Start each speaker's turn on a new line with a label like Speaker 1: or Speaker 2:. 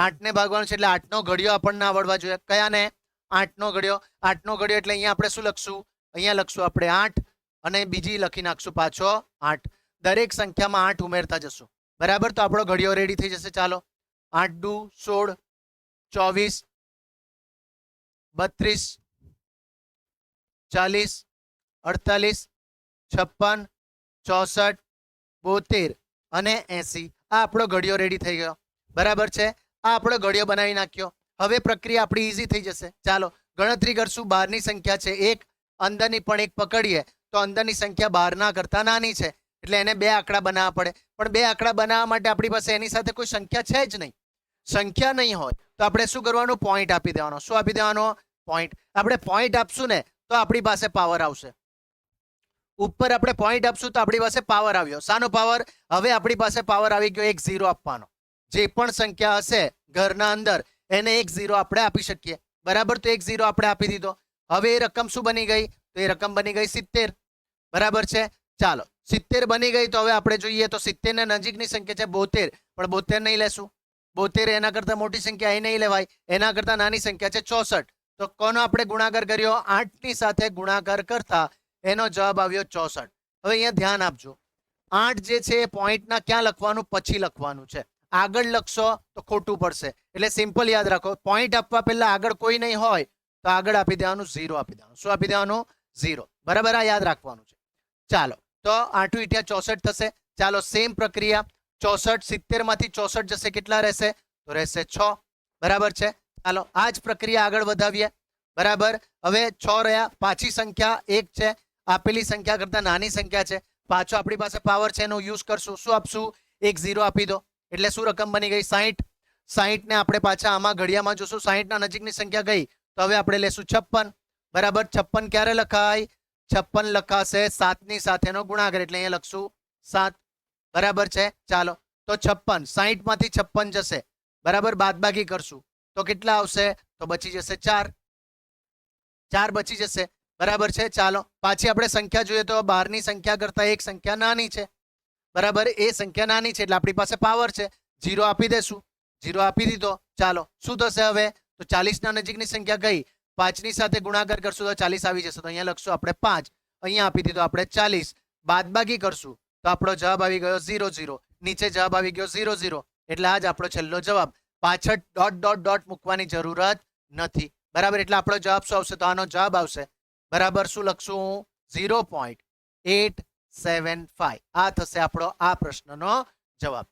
Speaker 1: 8 ને ભાગવાનું છે એટલે 8 નો ઘડિયો આપણને આવડવા જોઈએ. કયાને? 8 નો ઘડિયો. 8 નો ઘડિયો એટલે અહીંયા આપણે શું લખશું? અહીંયા લખશું આપણે 8 અને બીજી લખી નાખશું પાછો 8. દરેક સંખ્યામાં 8 ઉમેરતા જશું. બરાબર, તો આપણો ઘડિયો રેડી થઈ જશે. ચાલો, 8 દુ 16, 24, 32, 40, 48, 56, 64, 72 અને 80. આ આપણો ઘડિયો રેડી થઈ ગયો. બરાબર છે, આ આપણો ઘડિયો બનાવી નાખ્યો. હવે પ્રક્રિયા આપણી ઈઝી થઈ જશે. ચાલો ગણતરી કરશું. 12 ની સંખ્યા છે 1, અંદરની પણ 1 પકડીએ તો અંદરની સંખ્યા 12 કરતા નાની છે એટલે એને 2 આંકડા બનાવવા પડે. પણ 2 આંકડા બનાવવા માટે આપણી પાસે એની સાથે કોઈ સંખ્યા છે જ નહીં. સંખ્યા નહીં હોય તો આપણે શું કરવાનું? પોઈન્ટ આપી દેવાનો. શું આપી દેવાનો? પોઈન્ટ. આપણે પોઈન્ટ આપશું ને તો આપણી પાસે પાવર આવશે. ઉપર આપણે પોઈન્ટ આપશું તો આપણી પાસે પાવર આવ્યો. શાનો પાવર? હવે આપણી પાસે પાવર આવી ગયો 1 0 આપવાનો. જે પણ સંખ્યા હશે ઘરના અંદર એને 1 0 આપણે આપી શકીએ. બરાબર, તો 1 0 આપણે આપી દીધો. હવે એ રકમ શું બની ગઈ? તો એ રકમ બની ગઈ 70. બરાબર છે, ચાલો 70 બની ગઈ. તો હવે આપણે જોઈએ તો 70 ને નજીકની સંખ્યા છે 72, પણ 72 નહીં લેશું. 72 એના કરતા મોટી સંખ્યા એ નહીં લેવાય. એના કરતા નાની સંખ્યા છે 64. તો કોનો આપણે ગુણાકાર કર્યો? 8 ની સાથે ગુણાકાર કરતા એનો જવાબ આવ્યો 64. હવે અહીંયા ધ્યાન આપજો. 8 જે છે એ પોઈન્ટના ક્યાં લખવાનું? પછી લખવાનું છે. આગળ લખશો તો ખોટું પડશે. એટલે સિમ્પલ યાદ રાખો, પોઈન્ટ આપવા પહેલા આગળ કોઈ નહીં હોય તો આગળ આપી દેવાનું 0 આપી દેવાનું. શું આપી દેવાનું? 0. બરાબર, આ યાદ રાખવાનું છે. ચાલો, તો 8 × 64 થશે. ચાલો સેમ પ્રક્રિયા. 64 70 માંથી 64 જશે, કેટલા રહેશે? તો રહેશે 6. બરાબર છે, ચાલો આ જ પ્રક્રિયા આગળ વધાવીએ. બરાબર, હવે 6 રહ્યા. પાછી સંખ્યા 1 છે, આપેલી સંખ્યા કરતા નાની સંખ્યા છે. પાછો આપણી પાસે પાવર છે એનો યુઝ કરશું. શું આપશું? 1 0 આપી દો એટલે શું રકમ બની ગઈ? 60. 60 ને આપણે પાછા આમાં ઘડિયામાં જોશું. 60 ના નજીકની સંખ્યા ગઈ તો હવે આપણે લેશું 56. બરાબર, 56 ક્યારે લખાય? 56 લખાશે 7 ની સાથેનો ગુણાકાર એટલે અહીંયા લખશું 7. બરાબર છે, ચાલો તો 56 60 માંથી 56 જશે. બરાબર, બાદબાકી કરશું તો કેટલા આવશે? તો બચી જશે 4. 4 બચી જશે. બરાબર છે, ચાલો પાછી આપણે સંખ્યા જોઈએ તો 12 ની સંખ્યા કરતા એક સંખ્યા નાની છે. બરાબર, એ સંખ્યા નાની છે એટલે આપણી પાસે પાવર છે. 0 આપી દેશું. 0 આપી દીધો. ચાલો શું થશે હવે? તો 40 ના નજીકની સંખ્યા ગઈ, 5 ની સાથે ગુણાકાર કરશું તો 40 આવી જશે. તો અહીંયા લખશું આપણે 5. અહીંયા આપી દીધો આપણે 40. બાદબાકી કરશું તો આપણો જવાબ આવી ગયો 0 0. નીચે જવાબ આવી ગયો 0 0. એટલે આ જ આપણો છેલ્લો જવાબ. પાછળ ડોટ ડોટ ડોટ મૂકવાની જરૂરત નથી. બરાબર, એટલે આપણો જવાબ શું આવશે? તો આનો જવાબ આવશે. બરાબર, શું લખશું? 0.875. આ થશે આપણો આ પ્રશ્નનો જવાબ.